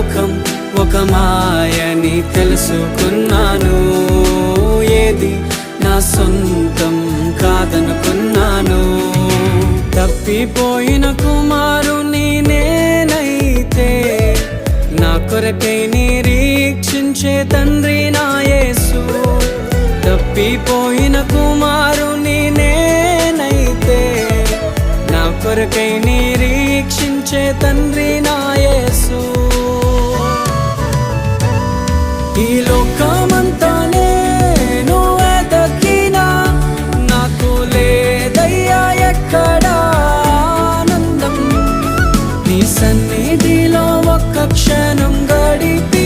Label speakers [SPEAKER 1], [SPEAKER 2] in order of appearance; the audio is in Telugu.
[SPEAKER 1] లోకం ఒక మాయని తెలుసుకున్నాను. ఏది నా సొంతం కాదనుకున్నాను. తప్పిపోయిన కుమారుని నేనైతే నా కొరకై నిరీక్షించే తండ్రి నా యేసు. తప్పిపోయిన కుమారుని నేనైతే నా కొరకై నిరీక్షించే తండ్రి నా యేసు. ఈ లోకమంతా నేను వెతకినా నాకు లేదయ్యా ఎక్కడా ఆనందం. నీ సన్నిధిలో ఒక్క క్షణం గడిపి